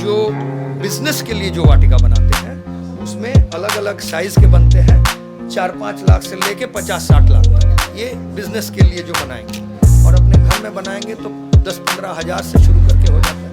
जो बिजनेस के लिए जो वाटिका बनाते हैं उसमें अलग अलग साइज के बनते हैं, 4-5 लाख से लेके 50-60 लाख तक। ये बिजनेस के लिए जो बनाएंगे, और अपने घर में बनाएंगे तो 10-15 हज़ार से शुरू करके हो जाता है।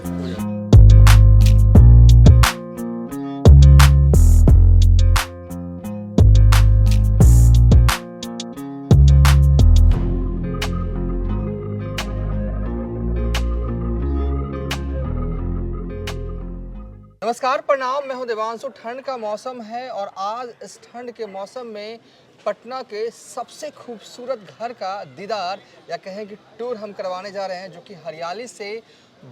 नमस्कार, प्रणाम। मैं हूं देवांशु। ठंड का मौसम है और आज इस ठंड के मौसम में पटना के सबसे खूबसूरत घर का दीदार या कहें कि टूर हम करवाने जा रहे हैं, जो कि हरियाली से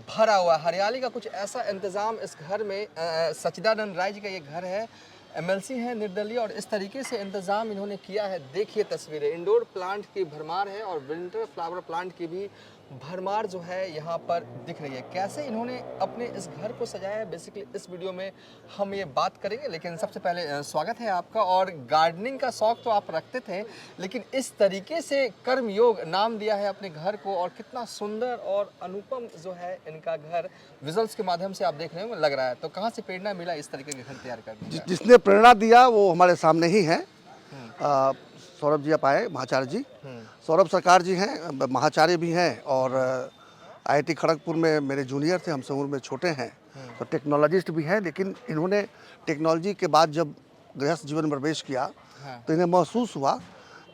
भरा हुआ है। हरियाली का कुछ ऐसा इंतज़ाम इस घर में सच्चिदानंद राय जी का ये घर है, एमएलसी हैं निर्दलीय, और इस तरीके से इंतज़ाम इन्होंने किया है। देखिए तस्वीरें, इंडोर प्लांट की भरमार है और विंटर फ्लावर प्लांट की भी भरमार जो है यहाँ पर दिख रही है। कैसे इन्होंने अपने इस घर को सजाया है, बेसिकली इस वीडियो में हम ये बात करेंगे। लेकिन सबसे पहले स्वागत है आपका। और गार्डनिंग का शौक तो आप रखते थे, लेकिन इस तरीके से कर्मयोग नाम दिया है अपने घर को, और कितना सुंदर और अनुपम जो है इनका घर विजुअल्स के माध्यम से आप देख रहे हो लग रहा है। तो कहाँ से प्रेरणा मिला इस तरीके के घर तैयार करने का? जिसने प्रेरणा दिया वो हमारे सामने ही है। सौरभ जी आप आए, महाचार्य जी, सौरभ सरकार जी हैं, महाचार्य भी हैं, और आईआईटी खड़गपुर में मेरे जूनियर थे, हमसे उम्र में छोटे हैं, तो टेक्नोलॉजिस्ट भी हैं। लेकिन इन्होंने टेक्नोलॉजी के बाद जब गृहस्थ जीवन में प्रवेश किया तो इन्हें महसूस हुआ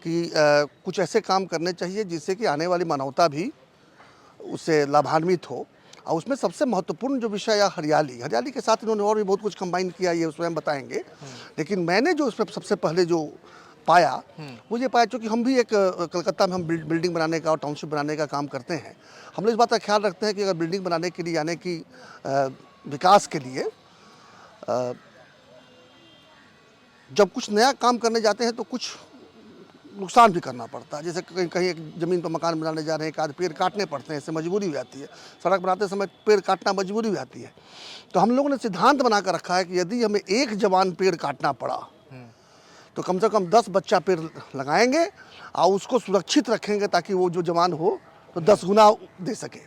कि कुछ ऐसे काम करने चाहिए जिससे कि आने वाली मानवता भी उससे लाभान्वित हो। और उसमें सबसे महत्वपूर्ण जो विषय है हरियाली के साथ इन्होंने और भी बहुत कुछ कंबाइन किया, ये स्वयं बताएंगे। लेकिन मैंने जो उसमें सबसे पहले जो पाया वो ये पाया, क्योंकि हम भी एक कलकत्ता में हम बिल्डिंग बनाने का और टाउनशिप बनाने का काम करते हैं। हम लोग इस बात का ख्याल रखते हैं कि अगर बिल्डिंग बनाने के लिए यानी कि विकास के लिए जब कुछ नया काम करने जाते हैं तो कुछ नुकसान भी करना पड़ता है। जैसे कहीं एक ज़मीन पर मकान बनाने जा रहे हैं, एक आध पेड़ काटने पड़ते हैं, इससे मजबूरी हो जाती है। सड़क बनाते समय पेड़ काटना मजबूरी हो जाती है। तो हम लोगों ने सिद्धांत बना कर रखा है कि यदि हमें एक जवान पेड़ काटना पड़ा तो कम से कम 10 बच्चा पेड़ लगाएंगे और उसको सुरक्षित रखेंगे, ताकि वो जो जवान हो तो 10 गुना दे सके।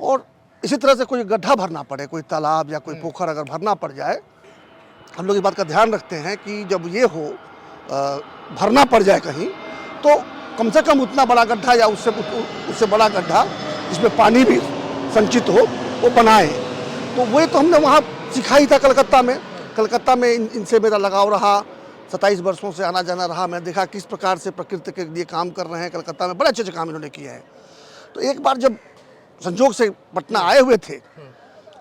और इसी तरह से कोई गड्ढा भरना पड़े, कोई तालाब या कोई पोखर अगर भरना पड़ जाए, हम लोग इस बात का ध्यान रखते हैं कि जब ये हो भरना पड़ जाए कहीं, तो कम से कम उतना बड़ा गड्ढा या उससे बड़ा गड्ढा जिसमें पानी भी संचित हो वो बनाए। तो वही तो हमने वहाँ सिखाई था कलकत्ता में इनसे मेरा लगाव रहा। 27 वर्षों से आना जाना रहा। मैं देखा किस प्रकार से प्रकृति के लिए काम कर रहे हैं। कलकत्ता में बड़े अच्छे काम इन्होंने किए हैं। तो एक बार जब संजोग से पटना आए हुए थे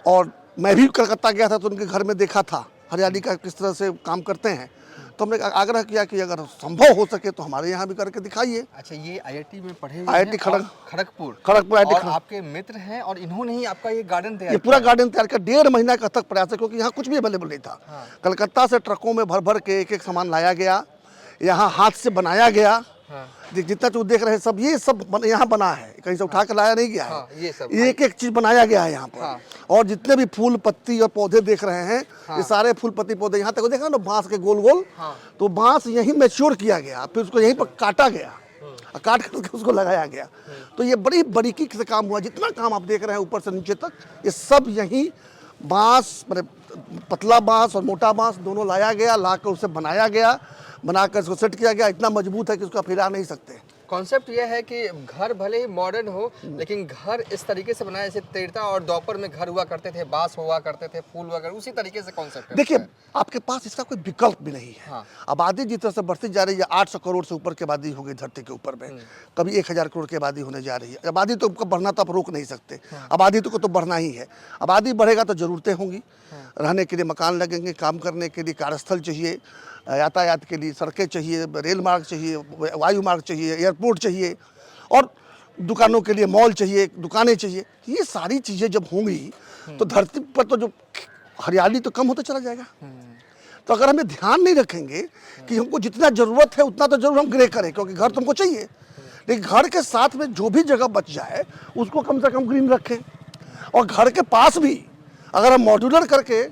और मैं भी कलकत्ता गया था, तो उनके घर में देखा था हरियाली का किस तरह से काम करते हैं। तो हमने आग्रह किया कि अगर संभव हो सके तो हमारे यहाँ भी करके दिखाइए। अच्छा, ये आईआईटी में पढ़े हुए आईआईटी खड़गपुर और आपके मित्र हैं, और इन्होंने ही आपका ये गार्डन तैयार ये पूरा गार्डन तैयार किया। 1.5 महीना का तक प्रयास है, क्योंकि यहाँ कुछ भी अवेलेबल नहीं था। कलकत्ता से ट्रकों में भर भर के एक सामान लाया गया, यहाँ हाथ से बनाया गया। जितना जो देख रहे हैं सब ये सब यहाँ बना है, कहीं से उठा कर लाया नहीं गया है। ये एक चीज बनाया गया है यहाँ पर। और जितने भी फूल पत्ती और पौधे देख रहे हैं, ये सारे फूल पत्ती पौधे यहाँ तक देखा ना, बांस के गोल गोल, तो बांस यहीं मैच्योर किया गया, फिर उसको यहीं पर काटा गया, काट करके उसको लगाया गया। तो ये बड़ी बारीकी से काम हुआ। जितना काम आप देख रहे हैं ऊपर से नीचे तक, ये सब यहीं बांस, मतलब पतला बांस और मोटा बांस दोनों लाया गया, लाकर उसे बनाया गया, बनाकर इसको सेट किया गया। इतना मजबूत है कि उसको आप हिला नहीं सकते। कॉन्सेप्ट यह है कि घर भले ही मॉडर्न हो, लेकिन घर इस तरीके से बनाया जैसे तेरता और दोपहर में घर हुआ करते थे, बांस हुआ करते थे, फूल वगैरह, उसी तरीके से कॉन्सेप्ट है। देखिए, आपके पास इसका कोई विकल्प भी नहीं है। आबादी जिस तरह से बढ़ती जा रही है, 800 करोड़ से ऊपर की आबादी हो गई धरती के ऊपर में, कभी 1000 करोड़ की आबादी होने जा रही है। आबादी तो बढ़ना तो आप रोक नहीं सकते, आबादी को तो बढ़ना ही है। आबादी बढ़ेगा तो ज़रूरतें होंगी, रहने के लिए मकान लगेंगे, काम करने के लिए कार्यस्थल चाहिए, यातायात के लिए सड़कें चाहिए, रेल मार्ग चाहिए, वायु मार्ग चाहिए, एयरपोर्ट चाहिए, और दुकानों के लिए मॉल चाहिए, दुकानें चाहिए। ये सारी चीज़ें जब होंगी तो धरती पर तो जो हरियाली तो कम होता चला जाएगा। तो अगर हमें ध्यान नहीं रखेंगे कि हमको जितना ज़रूरत है उतना तो जरूर हम ग्रे करें, क्योंकि घर तुमको चाहिए, लेकिन घर के साथ में जो भी जगह बच जाए उसको कम से कम ग्रीन रखें। और घर के पास भी अगर हम मॉड्यूलर करके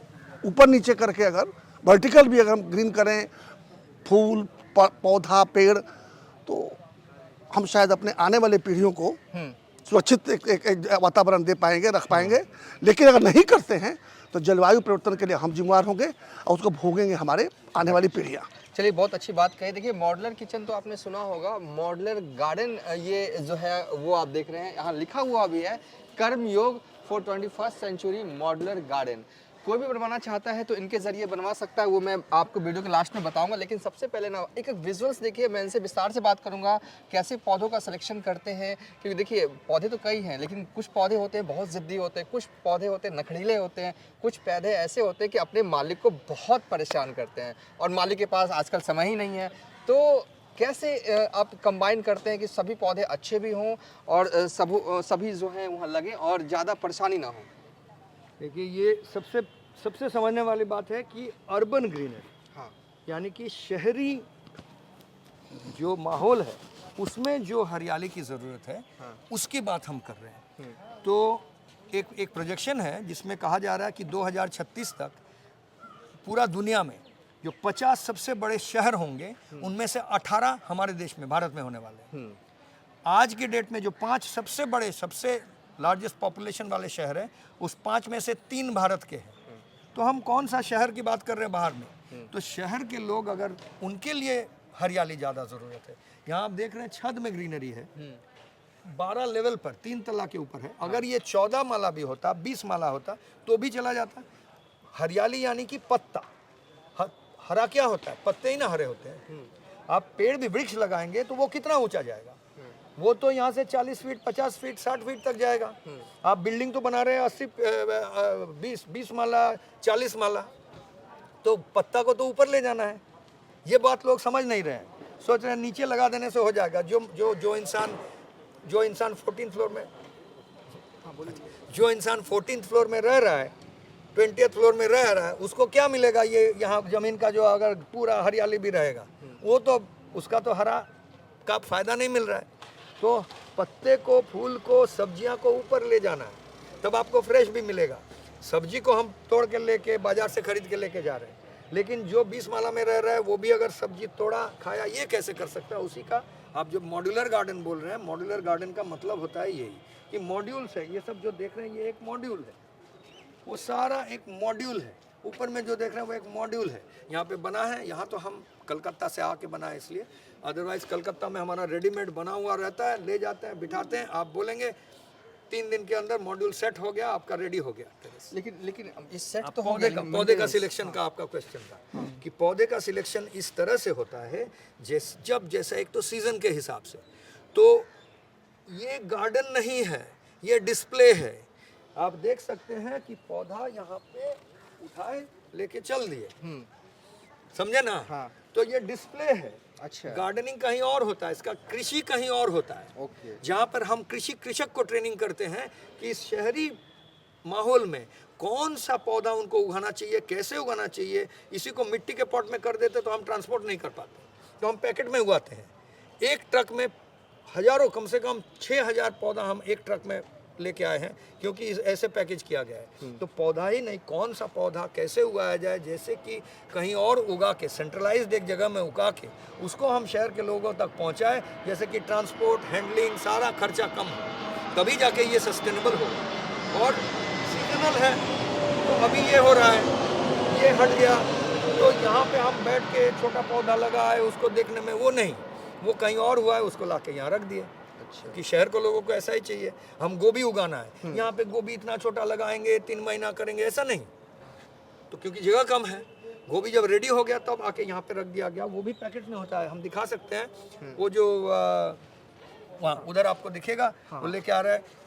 ऊपर नीचे करके अगर वर्टिकल भी अगर हम ग्रीन करें, फूल पौधा पेड़, तो हम शायद अपने आने वाले पीढ़ियों को सुरक्षित एक वातावरण दे पाएंगे, रख पाएंगे। लेकिन अगर नहीं करते हैं तो जलवायु परिवर्तन के लिए हम जिम्मेवार होंगे और उसको भोगेंगे हमारे आने वाली पीढ़ियाँ। चलिए, बहुत अच्छी बात कही। देखिए, मॉड्यूलर किचन तो आपने सुना होगा, मॉड्यूलर गार्डन ये जो है वो आप देख रहे हैं, यहाँ लिखा हुआ भी है कर्मयोग for 21st century modular garden. कोई भी बनवाना चाहता है तो इनके ज़रिए बनवा सकता है, वो मैं आपको वीडियो के लास्ट में बताऊंगा। लेकिन सबसे पहले ना एक विजुअल्स देखिए, मैं इनसे विस्तार से बात करूंगा कैसे पौधों का सिलेक्शन करते हैं। क्योंकि देखिए, पौधे तो कई हैं, लेकिन कुछ पौधे होते हैं बहुत ज़िद्दी होते हैं, कुछ पौधे होते हैं नखड़ीले होते हैं, कुछ पौधे ऐसे होते हैं कि अपने मालिक को बहुत परेशान करते हैं और मालिक के पास आजकल समय ही नहीं है। तो कैसे आप कंबाइन करते हैं कि सभी पौधे अच्छे भी हों और सभी जो हैं वहाँ लगें और ज़्यादा परेशानी ना हो? देखिए, ये सबसे समझने वाली बात है कि अर्बन ग्रीनरी, हाँ, यानी कि शहरी जो माहौल है उसमें जो हरियाली की ज़रूरत है, हाँ, उसकी बात हम कर रहे हैं। तो एक प्रोजेक्शन है जिसमें कहा जा रहा है कि 2036 तक पूरा दुनिया में जो 50 सबसे बड़े शहर होंगे उनमें से 18 हमारे देश में, भारत में होने वाले हैं। आज के डेट में जो 5 सबसे बड़े, सबसे लार्जेस्ट पॉपुलेशन वाले शहर हैं, उस 5 में से 3 भारत के हैं। तो हम कौन सा शहर की बात कर रहे हैं बाहर में? तो शहर के लोग, अगर उनके लिए हरियाली ज़्यादा ज़रूरत है। यहाँ आप देख रहे हैं छत में ग्रीनरी है, 12 लेवल पर, 3 तल्ला के ऊपर है। अगर ये 14 माला भी होता, 20 माला होता तो भी चला जाता। हरियाली यानी कि पत्ता, हरा क्या होता है? पत्ते ही ना हरे होते हैं। आप पेड़ भी, वृक्ष लगाएंगे तो वो कितना ऊंचा जाएगा? वो तो यहाँ से 40 फीट, 50 फीट, 60 फीट तक जाएगा। आप बिल्डिंग तो बना रहे हैं 20 माला, 40 माला, तो पत्ता को तो ऊपर ले जाना है। ये बात लोग समझ नहीं रहे हैं, सोच रहे हैं नीचे लगा देने से हो जाएगा। जो इंसान 14th फ्लोर में, जो इंसान 14th फ्लोर में रह रहा है, 20th फ्लोर में रह रहा है, उसको क्या मिलेगा? ये यहाँ ज़मीन का जो अगर पूरा हरियाली भी रहेगा, वो तो उसका तो हरा का फ़ायदा नहीं मिल रहा है। तो पत्ते को, फूल को, सब्जियां को ऊपर ले जाना है, तब आपको फ्रेश भी मिलेगा। सब्जी को हम तोड़ के लेके बाजार से खरीद के लेके जा रहे हैं, लेकिन जो 20 माला में रह रहा है वो भी अगर सब्जी तोड़ा खाया, ये कैसे कर सकता है? उसी का आप जो मॉड्यूलर गार्डन बोल रहे हैं, मॉड्यूलर गार्डन का मतलब होता है यही कि मॉड्यूल्स है। ये सब जो देख रहे हैं ये एक मॉड्यूल है, वो सारा एक मॉड्यूल है। ऊपर में जो देख रहे हैं वो एक मॉड्यूल है, यहाँ पे बना है। यहाँ तो हम कलकत्ता से आके बनाए इसलिए, अदरवाइज कलकत्ता में हमारा रेडीमेड बना हुआ रहता है, ले जाते हैं, बिठाते हैं। आप बोलेंगे 3 दिन के अंदर मॉड्यूल सेट हो गया, आपका रेडी हो गया। लेकिन ये सेट तो पौधे का सिलेक्शन का आपका क्वेश्चन था कि पौधे का सिलेक्शन इस तरह से होता है जैसा एक तो सीजन के हिसाब से। तो ये गार्डन नहीं है, ये डिस्प्ले है। आप देख सकते हैं कि पौधा यहाँ पे उठाए लेके चल दिए, समझे ना? हाँ। तो ये डिस्प्ले है। अच्छा, गार्डनिंग कहीं और होता है, इसका कृषि कहीं और होता है। ओके। जहाँ पर हम कृषक को ट्रेनिंग करते हैं कि इस शहरी माहौल में कौन सा पौधा उनको उगाना चाहिए, कैसे उगाना चाहिए। इसी को मिट्टी के पॉट में कर देते तो हम ट्रांसपोर्ट नहीं कर पाते, तो हम पैकेट में उगाते हैं। एक ट्रक में हजारों, कम से कम 6000 पौधा हम एक ट्रक में लेके आए हैं, क्योंकि ऐसे पैकेज किया गया है। तो पौधा ही नहीं, कौन सा पौधा कैसे उगाया जाए, जैसे कि कहीं और उगा के, सेंट्रलाइज्ड एक जगह में उगा के उसको हम शहर के लोगों तक पहुंचाए, जैसे कि ट्रांसपोर्ट, हैंडलिंग, सारा खर्चा कम हो, तभी जाके ये सस्टेनेबल हो। और सीजनल है, तो अभी ये हो रहा है, ये हट गया, तो यहाँ पे हम बैठ के छोटा पौधा लगा है, उसको देखने में वो नहीं, वो कहीं और हुआ है, उसको ला के यहाँ रख दिए। कि शहर को लोगों को ऐसा ही चाहिए, हम गोभी उगाना है, यहाँ पे गोभी इतना छोटा लगाएंगे, 3 महीना करेंगे, ऐसा नहीं। तो क्योंकि जगह कम है, गोभी जब रेडी हो गया तब आके यहाँ पे रख दिया गया। वो भी पैकेट में होता है, हम दिखा सकते हैं। वो जो वहाँ उधर आपको दिखेगा, वो लेके आ रहा है।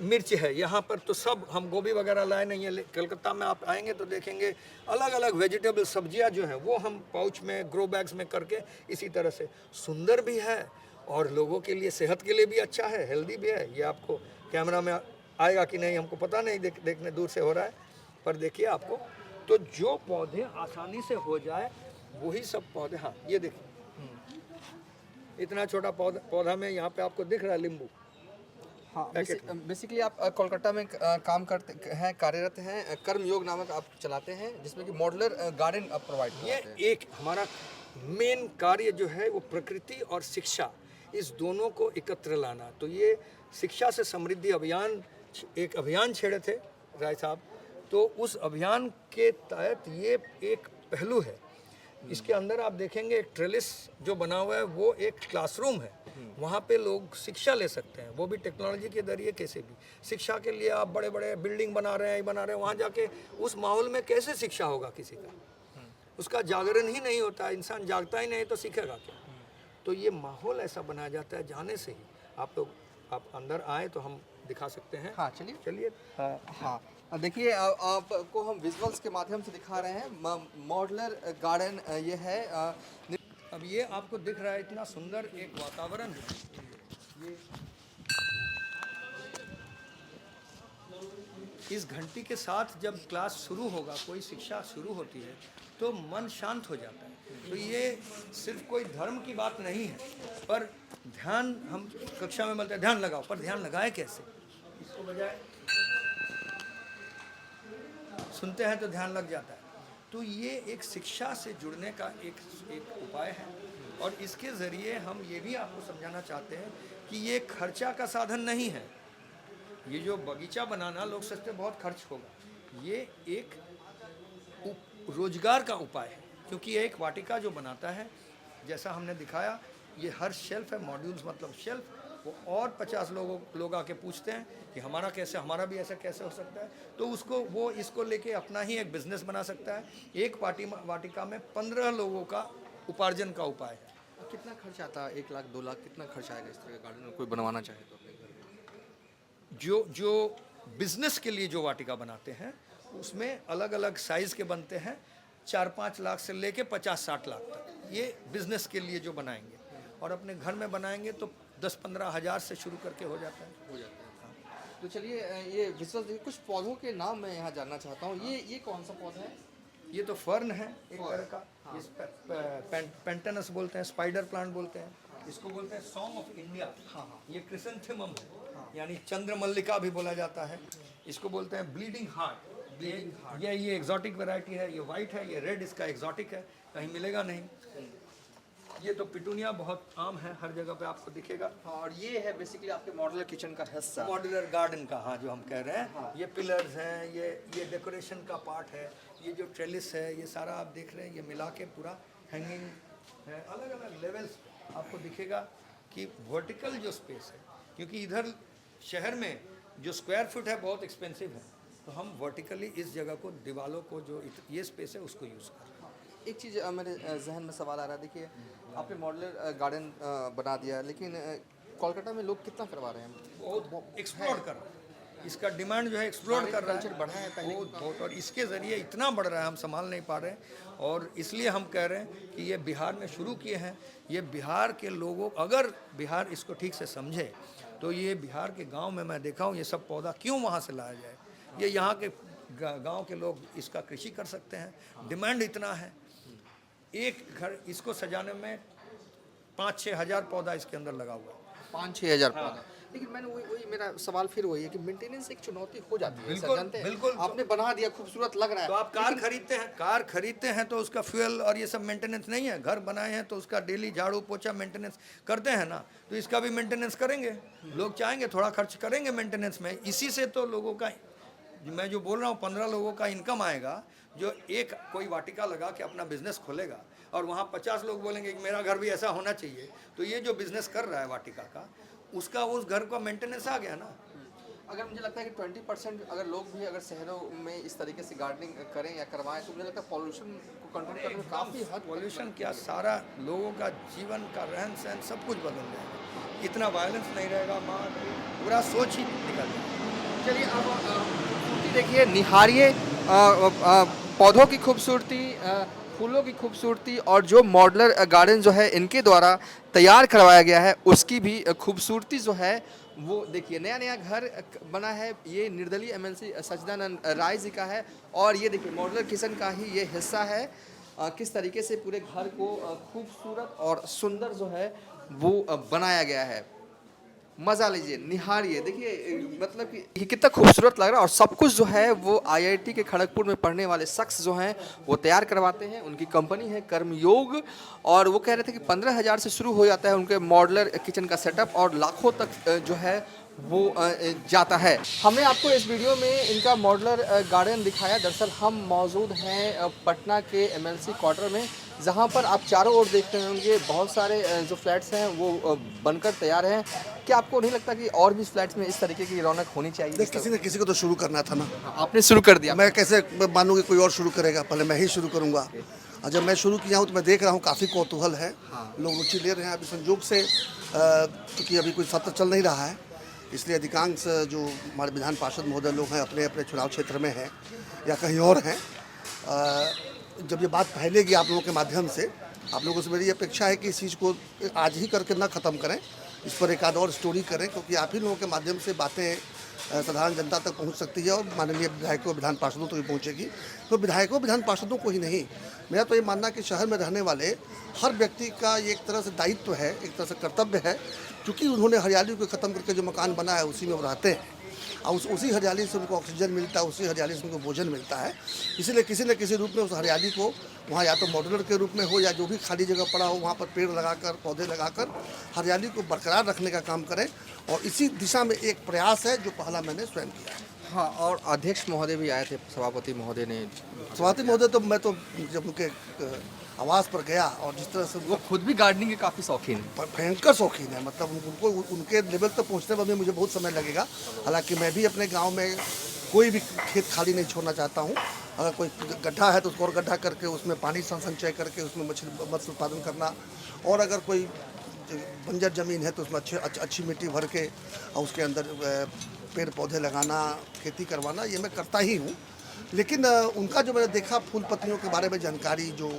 मिर्च है यहाँ पर, तो सब हम गोभी वगैरह लाए नहीं है। कलकत्ता में आप आएंगे तो देखेंगे अलग अलग वेजिटेबल, सब्जियाँ जो हैं वो हम पाउच में, ग्रो बैग्स में करके इसी तरह से, सुंदर भी है और लोगों के लिए, सेहत के लिए भी अच्छा है, हेल्दी भी है। ये आपको कैमरा में आएगा कि नहीं हमको पता नहीं, देखने दूर से हो रहा है, पर देखिए आपको। तो जो पौधे आसानी से हो जाए वही सब पौधे, हाँ ये देखिए, इतना छोटा पौधा में यहाँ पे आपको दिख रहा है नींबू। हाँ, बेसिकली आप कोलकाता में काम करते हैं, कार्यरत हैं, कर्मयोग नामक आप चलाते हैं, जिसमें कि मॉड्यूलर गार्डन आप प्रोवाइड करते हैं। ये एक हमारा मेन कार्य जो है वो प्रकृति और शिक्षा, इस दोनों को एकत्र लाना। तो ये शिक्षा से समृद्धि अभियान, एक अभियान छेड़े थे राय साहब, तो उस अभियान के तहत ये एक पहलू है। इसके अंदर आप देखेंगे एक ट्रेलिस जो बना हुआ है वो एक क्लासरूम है। वहाँ पे लोग शिक्षा ले सकते हैं, वो भी टेक्नोलॉजी के जरिए। कैसे भी शिक्षा के लिए आप बड़े बड़े बिल्डिंग बना रहे हैं, ये बना रहे हैं, वहाँ जाके उस माहौल में कैसे शिक्षा होगा किसी का? उसका जागरण ही नहीं होता, इंसान जागता ही नहीं तो सीखेगा क्या? तो ये माहौल ऐसा बनाया जाता है जाने से ही। आप अंदर आए तो हम दिखा सकते हैं। हाँ चलिए। चलिए। हाँ देखिए, आपको हम विजुअल्स के माध्यम से दिखा रहे हैं। मॉडलर गार्डन ये है। अब ये आपको दिख रहा है इतना सुंदर एक वातावरण है। ये इस घंटी के साथ जब क्लास शुरू होगा, कोई शिक्षा शुरू होती है तो मन शांत हो जाता है। तो ये सिर्फ कोई धर्म की बात नहीं है, पर ध्यान हम कक्षा में बोलते हैं ध्यान लगाओ, पर ध्यान लगाए कैसे? इसको बजाय सुनते हैं तो ध्यान लग जाता है। तो ये एक शिक्षा से जुड़ने का एक उपाय है। और इसके ज़रिए हम ये भी आपको समझाना चाहते हैं कि ये खर्चा का साधन नहीं है। ये जो बगीचा बनाना, लोग सोचते हैं बहुत खर्च होगा, ये एक रोजगार का उपाय है। क्योंकि ये एक वाटिका जो बनाता है, जैसा हमने दिखाया, ये हर शेल्फ है, मॉड्यूल्स मतलब शेल्फ, वो और 50 लोग आके पूछते हैं कि हमारा कैसे, हमारा भी ऐसा कैसे हो सकता है। तो वो इसको लेके अपना ही एक बिजनेस बना सकता है। एक वाटिका में 15 लोगों का उपार्जन का उपाय है। कितना खर्च आता है? 1 लाख 2 लाख कितना खर्च आएगा इस तरह का गार्डन कोई बनवाना चाहे तो अपने घर में? जो बिजनेस के लिए जो वाटिका बनाते हैं उसमें अलग अलग साइज़ के बनते हैं, 4-5 लाख से लेके 50-60 लाख तक। ये बिजनेस के लिए जो बनाएंगे, और अपने घर में बनाएंगे तो 10-15 हज़ार से शुरू करके हो जाता है। तो चलिए, ये विजुअल देखिए। कुछ पौधों के नाम मैं यहाँ जानना चाहता हूँ। ये कौन सा पौधा है? ये तो फर्न है एक तरह का। इस पेंटेनस बोलते हैं, स्पाइडर प्लांट बोलते हैं, इसको बोलते हैं सॉन्ग ऑफ इंडिया। ये क्रिसेंथेमम है, यानी चंद्रमल्लिका भी बोला जाता है। इसको बोलते हैं ब्लीडिंग हार्ट। ये एग्जॉटिक वैरायटी है। ये वाइट है, ये रेड इसका एग्जॉटिक है, कहीं मिलेगा नहीं। ये तो पिटूनिया बहुत आम है, हर जगह पे आपको दिखेगा। हाँ, और ये है बेसिकली आपके मॉडलर किचन का हिस्सा, मॉड्यूलर गार्डन का। हाँ, जो हम कह रहे हैं। ये पिलर्स हैं, ये डेकोरेशन का पार्ट है, ये जो ट्रेलिस है, ये सारा आप देख रहे हैं, ये मिला के पूरा हैंगिंग है। अलग अलग लेवल्स आपको दिखेगा कि वर्टिकल जो स्पेस है, क्योंकि इधर शहर में जो स्क्वायर फुट है बहुत एक्सपेंसिव है, तो हम वर्टिकली इस जगह को, दीवालों को, जो ये स्पेस है उसको यूज़ कर रहे हैं। एक चीज़ मेरे जहन में सवाल आ रहा है। देखिए, आपने मॉडलर गार्डन बना दिया, लेकिन कोलकाता में लोग कितना करवा रहे हैं? बहुत एक्सप्लोर कर रहा है। इसका डिमांड जो है एक्सप्लोर कर रहा कल्चर बढ़ा है पहले बहुत, और इसके ज़रिए इतना बढ़ रहा है, हम संभाल नहीं पा रहे हैं। और इसलिए हम कह रहे हैं कि ये बिहार में शुरू किए हैं। ये बिहार के लोगों, अगर बिहार इसको ठीक से समझे तो ये बिहार के गांव में मैं देखा हूँ, ये सब पौधा क्यों वहाँ से लाया जाए? ये यहाँ के गांव के लोग इसका कृषि कर सकते हैं। डिमांड इतना है, एक घर इसको सजाने में 5-6 हज़ार पौधा इसके अंदर लगा हुआ है। 5-6 हज़ार पौधा। लेकिन मैंने वही मेरा सवाल फिर वही है कि मेंटेनेंस एक चुनौती हो जाती है। बिल्कुल, जानते हैं, बिल्कुल। आपने बना दिया, खूबसूरत लग रहा है। तो आप कार खरीदते हैं तो उसका फ्यूल और ये सब मेंटेनेंस नहीं है। घर बनाए हैं तो उसका डेली झाड़ू पोछा मेंटेनेंस करते हैं ना, तो इसका भी मेंटेनेंस करेंगे। लोग चाहेंगे थोड़ा खर्च करेंगे मेंटेनेंस में। इसी से तो लोगों का, मैं जो बोल रहा हूँ, 15 लोगों का इनकम आएगा, जो एक कोई वाटिका लगा के अपना बिजनेस खोलेगा, और वहाँ 50 लोग बोलेंगे कि मेरा घर भी ऐसा होना चाहिए। तो ये जो बिजनेस कर रहा है वाटिका का, उसका उस घर का मेंटेनेंस आ गया ना। अगर मुझे लगता है कि 20% अगर लोग भी अगर शहरों में इस तरीके से गार्डनिंग करें या करवाएं, तो मुझे लगता है पॉल्यूशन को कंट्रोल करने में काफ़ी हद। पॉल्यूशन क्या, सारा लोगों का जीवन का रहन सहन सब कुछ बदल जाएगा। इतना वायलेंस नहीं रहेगा, पूरा सोच ही निकल जाएगा। चलिए, अब खूबसूरती देखिए, निहारिए पौधों की खूबसूरती, फूलों की खूबसूरती, और जो मॉडलर गार्डन जो है इनके द्वारा तैयार करवाया गया है उसकी भी खूबसूरती जो है वो देखिए। नया नया घर बना है, ये निर्दलीय एमएलसी सच्चिदानंद राय जी का है, और ये देखिए मॉडलर किचन का ही ये हिस्सा है। किस तरीके से पूरे घर को खूबसूरत और सुंदर जो है वो बनाया गया है। मज़ा लीजिए, निहारिए, देखिए मतलब कि ये कितना खूबसूरत लग रहा है। और सब कुछ जो है वो आईआईटी के खड़गपुर में पढ़ने वाले शख्स जो हैं वो तैयार करवाते हैं। उनकी कंपनी है कर्मयोग, और वो कह रहे थे कि 15 हज़ार से शुरू हो जाता है उनके मॉडलर किचन का सेटअप, और लाखों तक जो है वो जाता है। हमने आपको इस वीडियो में इनका मॉडलर गार्डन दिखाया। दरअसल हम मौजूद हैं पटना के एमएलसी क्वार्टर में, जहां पर आप चारों ओर देखते होंगे बहुत सारे जो फ्लैट्स हैं वो बनकर तैयार हैं। क्या आपको नहीं लगता कि और भी फ्लैट्स में इस तरीके की रौनक होनी चाहिए? देख, किसी न किसी को तो शुरू करना था ना। आपने शुरू कर दिया। मैं कैसे मानूँ कि कोई और शुरू करेगा, पहले मैं ही शुरू करूँगा। और जब मैं शुरू किया हूँ तो मैं देख रहा हूँ काफ़ी कौतूहल है, लोग रुचि ले रहे हैं। अभी संयोग से क्योंकि अभी कोई सत्र चल नहीं रहा है, इसलिए अधिकांश जो हमारे विधान पार्षद महोदय लोग हैं अपने अपने चुनाव क्षेत्र में हैं या कहीं और हैं। जब ये बात फैलेगी आप लोगों के माध्यम से, आप लोगों से मेरी अपेक्षा है कि इस चीज़ को आज ही करके ना ख़त्म करें, इस पर एक आध और स्टोरी करें, क्योंकि आप ही लोगों के माध्यम से बातें साधारण जनता तक पहुंच सकती है और माननीय विधायकों विधान पार्षदों तक भी पहुंचेगी। तो विधायकों विधान पार्षदों को ही नहीं, मेरा तो ये मानना है कि शहर में रहने वाले हर व्यक्ति का ये एक तरह से दायित्व है, एक तरह से कर्तव्य है, क्योंकि उन्होंने हरियाली को ख़त्म करके जो मकान बना है उसी में वो रहते हैं और उसी हरियाली से उनको ऑक्सीजन मिलता है, उसी हरियाली से उनको भोजन मिलता है। इसलिए किसी न किसी रूप में उस हरियाली को वहाँ या तो मॉड्यूलर के रूप में हो या जो भी खाली जगह पड़ा हो वहाँ पर पेड़ लगाकर, पौधे लगाकर हरियाली को बरकरार रखने का काम करें। और इसी दिशा में एक प्रयास है जो पहला मैंने स्वयं किया है। हाँ, और अध्यक्ष महोदय भी आए थे, सभापति महोदय ने। सभापति महोदय तो मैं तो जब उनके आवास पर गया और जिस तरह से वो खुद भी गार्डनिंग के काफ़ी शौकीन है। भयंकर शौकीन है, मतलब उनको उनके लेवल तक पहुंचने में भी मुझे बहुत समय लगेगा। हालांकि मैं भी अपने गांव में कोई भी खेत खाली नहीं छोड़ना चाहता हूं। अगर कोई गड्ढा है तो उसको और गड्ढा करके उसमें पानी संचय करके उसमें मत्स्य उत्पादन करना, और अगर कोई बंजर ज़मीन है तो उसमें अच्छी मिट्टी भर के और उसके अंदर पेड़ पौधे लगाना, खेती करवाना, ये मैं करता ही हूँ। लेकिन उनका जो मैंने देखा फूल पत्तियों के बारे में जानकारी, जो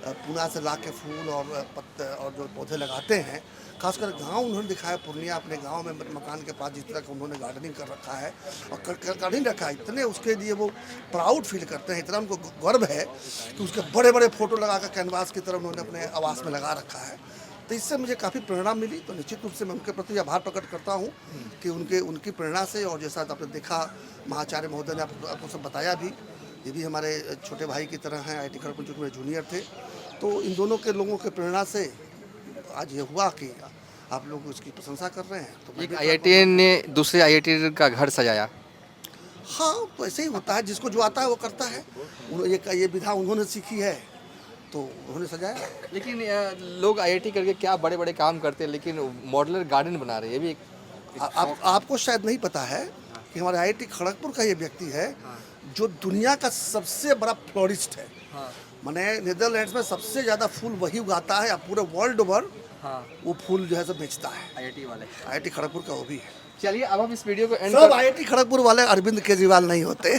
पूना से ला के फूल और पत्ते और जो पौधे लगाते हैं, खासकर गांव उन्होंने दिखाया पूर्णिया, अपने गांव में मकान के पास जिस तरह का उन्होंने गार्डनिंग कर रखा है और कर ही रखा है। इतने उसके लिए वो प्राउड फील करते हैं, इतना उनको गर्व है कि उसके बड़े बड़े फ़ोटो लगाकर कैनवास की तरह उन्होंने अपने आवास में लगा रखा है। तो इससे मुझे काफ़ी प्रेरणा मिली। तो निश्चित रूप से मैं उनके प्रति आभार प्रकट करता हूँ कि उनकी प्रेरणा से, और जैसा आपने देखा महाचार्य महोदय ने आपको सब बताया भी, ये भी हमारे छोटे भाई की तरह हैं, IIT खड़गपुर जो मेरे जूनियर थे। तो इन दोनों के लोगों के प्रेरणा से आज ये हुआ कि आप लोग उसकी प्रशंसा कर रहे हैं। तो एक IIT ने दूसरे IIT का घर सजाया। हाँ, तो ऐसे ही होता है, जिसको जो आता है वो करता है। ये विधा उन्होंने सीखी है तो उन्होंने सजाया। लेकिन लोग IIT करके क्या बड़े बड़े काम करते हैं, लेकिन मॉडलर गार्डन बना रहे हैं, ये भी आपको शायद नहीं पता है कि हमारे IIT खड़गपुर का ये व्यक्ति है जो दुनिया का सबसे बड़ा फ्लोरिस्ट है। माने नीदरलैंड्स में सबसे ज़्यादा फूल वही उगाता है, पूरे वर्ल्ड ओवर वो फूल जो है सब बेचता है। IIT वाले, IIT खड़गपुर का वो भी है। चलिए अब हम इस वीडियो को एंड सब IIT खड़गपुर वाले अरविंद केजरीवाल नहीं होते।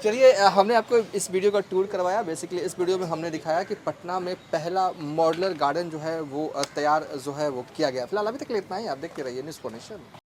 चलिए हमने आपको इस वीडियो का टूर करवाया। बेसिकली इस वीडियो में हमने दिखाया कि पटना में पहला मॉडलर गार्डन जो है वो तैयार जो है वो किया गया। फिलहाल अभी तक इतना ही, आप देखते रहिए न्यूज़ नेशन।